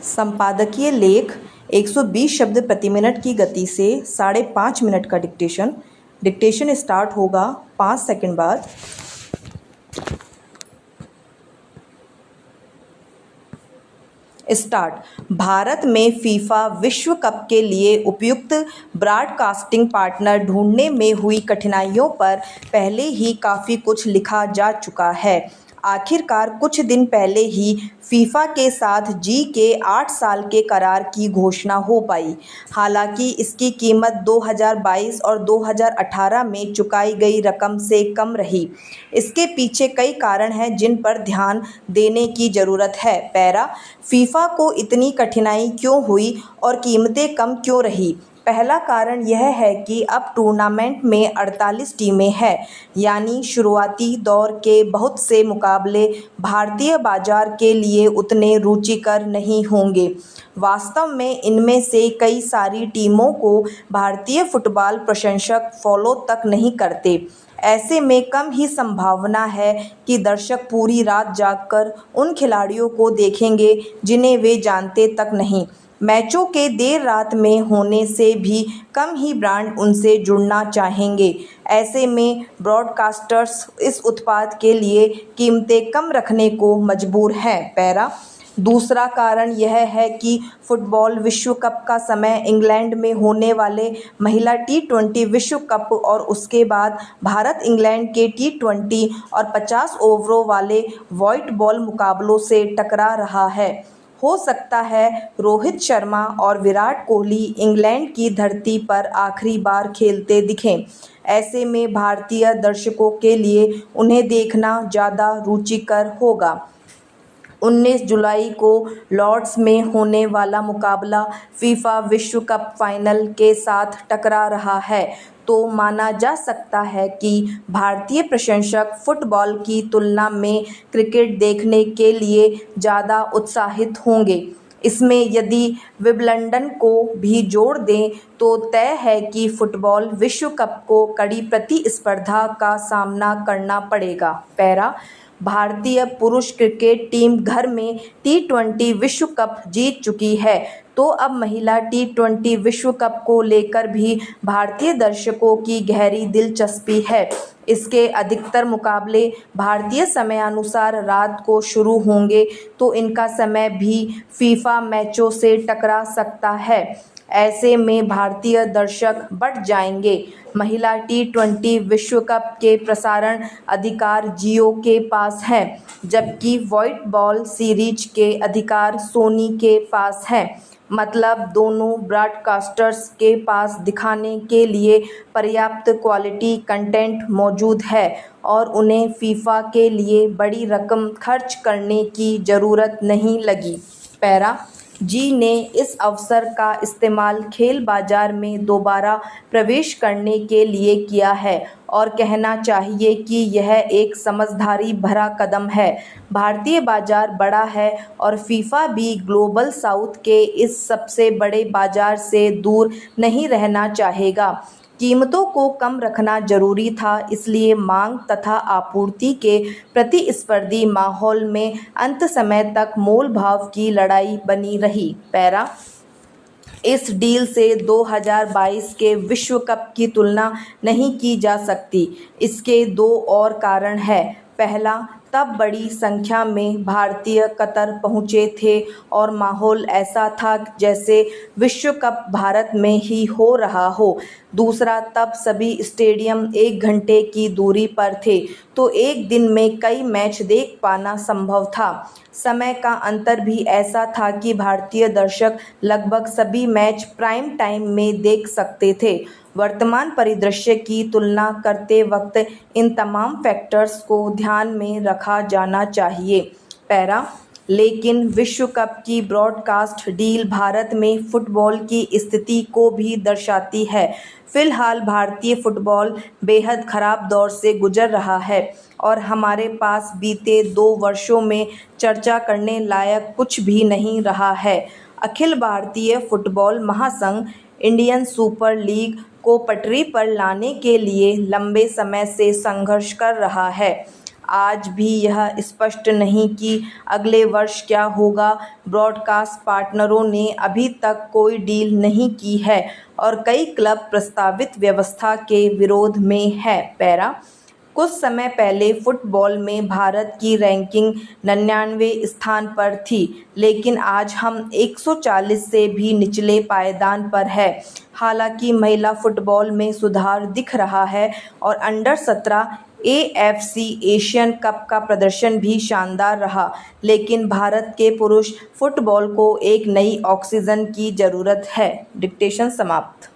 संपादकीय लेख 120 शब्द प्रति मिनट की गति से 5.5 मिनट का डिक्टेशन स्टार्ट होगा 5 सेकंड बाद। स्टार्ट। भारत में फीफा विश्व कप के लिए उपयुक्त ब्रॉडकास्टिंग पार्टनर ढूंढने में हुई कठिनाइयों पर पहले ही काफ़ी कुछ लिखा जा चुका है। आखिरकार कुछ दिन पहले ही फीफा के साथ जी के 8 साल के करार की घोषणा हो पाई। हालांकि इसकी कीमत 2022 और 2018 में चुकाई गई रकम से कम रही। इसके पीछे कई कारण हैं जिन पर ध्यान देने की ज़रूरत है। पैरा। फीफा को इतनी कठिनाई क्यों हुई और कीमतें कम क्यों रही? पहला कारण यह है कि अब टूर्नामेंट में 48 टीमें हैं, यानी शुरुआती दौर के बहुत से मुकाबले भारतीय बाजार के लिए उतने रुचिकर नहीं होंगे। वास्तव में इनमें से कई सारी टीमों को भारतीय फुटबॉल प्रशंसक फॉलो तक नहीं करते। ऐसे में कम ही संभावना है कि दर्शक पूरी रात जागकर उन खिलाड़ियों को देखेंगे जिन्हें वे जानते तक नहीं। मैचों के देर रात में होने से भी कम ही ब्रांड उनसे जुड़ना चाहेंगे। ऐसे में ब्रॉडकास्टर्स इस उत्पाद के लिए कीमतें कम रखने को मजबूर हैं। पैरा। दूसरा कारण यह है कि फुटबॉल विश्व कप का समय इंग्लैंड में होने वाले महिला T20 विश्व कप और उसके बाद भारत इंग्लैंड के T20 और 50 ओवरों वाले व्हाइट बॉल मुकाबलों से टकरा रहा है। हो सकता है रोहित शर्मा और विराट कोहली इंग्लैंड की धरती पर आखिरी बार खेलते दिखें। ऐसे में भारतीय दर्शकों के लिए उन्हें देखना ज़्यादा रुचिकर होगा। 19 जुलाई को लॉर्ड्स में होने वाला मुकाबला फीफा विश्व कप फाइनल के साथ टकरा रहा है, तो माना जा सकता है कि भारतीय प्रशंसक फुटबॉल की तुलना में क्रिकेट देखने के लिए ज़्यादा उत्साहित होंगे। इसमें यदि विंबलडन को भी जोड़ दें तो तय है कि फुटबॉल विश्व कप को कड़ी प्रतिस्पर्धा का सामना करना पड़ेगा। पैरा। भारतीय पुरुष क्रिकेट टीम घर में T20 विश्व कप जीत चुकी है, तो अब महिला T20 विश्व कप को लेकर भी भारतीय दर्शकों की गहरी दिलचस्पी है। इसके अधिकतर मुकाबले भारतीय समयानुसार रात को शुरू होंगे, तो इनका समय भी फीफा मैचों से टकरा सकता है। ऐसे में भारतीय दर्शक बढ़ जाएंगे। महिला T20 विश्व कप के प्रसारण अधिकार जियो के पास हैं, जबकि व्हाइट बॉल सीरीज के अधिकार सोनी के पास हैं। मतलब दोनों ब्रॉडकास्टर्स के पास दिखाने के लिए पर्याप्त क्वालिटी कंटेंट मौजूद है और उन्हें फीफा के लिए बड़ी रकम खर्च करने की ज़रूरत नहीं लगी। पैरा। जी ने इस अवसर का इस्तेमाल खेल बाजार में दोबारा प्रवेश करने के लिए किया है और कहना चाहिए कि यह एक समझदारी भरा कदम है। भारतीय बाजार बड़ा है और फीफा भी ग्लोबल साउथ के इस सबसे बड़े बाजार से दूर नहीं रहना चाहेगा। कीमतों को कम रखना जरूरी था, इसलिए मांग तथा आपूर्ति के प्रतिस्पर्धी माहौल में अंत समय तक मोल भाव की लड़ाई बनी रही। पैरा। इस डील से 2022 के विश्व कप की तुलना नहीं की जा सकती। इसके दो और कारण हैं। पहला, तब बड़ी संख्या में भारतीय कतर पहुंचे थे और माहौल ऐसा था जैसे विश्व कप भारत में ही हो रहा हो। दूसरा, तब सभी स्टेडियम 1 घंटे की दूरी पर थे, तो एक दिन में कई मैच देख पाना संभव था। समय का अंतर भी ऐसा था कि भारतीय दर्शक लगभग सभी मैच प्राइम टाइम में देख सकते थे। वर्तमान परिदृश्य की तुलना करते वक्त इन तमाम फैक्टर्स को ध्यान में रखा जाना चाहिए। पैरा। लेकिन विश्व कप की ब्रॉडकास्ट डील भारत में फुटबॉल की स्थिति को भी दर्शाती है। फिलहाल भारतीय फुटबॉल बेहद ख़राब दौर से गुजर रहा है और हमारे पास बीते 2 वर्षों में चर्चा करने लायक कुछ भी नहीं रहा है। अखिल भारतीय फुटबॉल महासंघ इंडियन सुपर लीग को पटरी पर लाने के लिए लंबे समय से संघर्ष कर रहा है। आज भी यह स्पष्ट नहीं कि अगले वर्ष क्या होगा। ब्रॉडकास्ट पार्टनरों ने अभी तक कोई डील नहीं की है और कई क्लब प्रस्तावित व्यवस्था के विरोध में हैं। पैरा कुछ समय पहले फुटबॉल में भारत की रैंकिंग 99वें स्थान पर थी, लेकिन आज हम 140 से भी निचले पायदान पर है। हालांकि महिला फुटबॉल में सुधार दिख रहा है और अंडर 17 AFC एशियन कप का प्रदर्शन भी शानदार रहा, लेकिन भारत के पुरुष फुटबॉल को एक नई ऑक्सीजन की ज़रूरत है। डिक्टेशन समाप्त।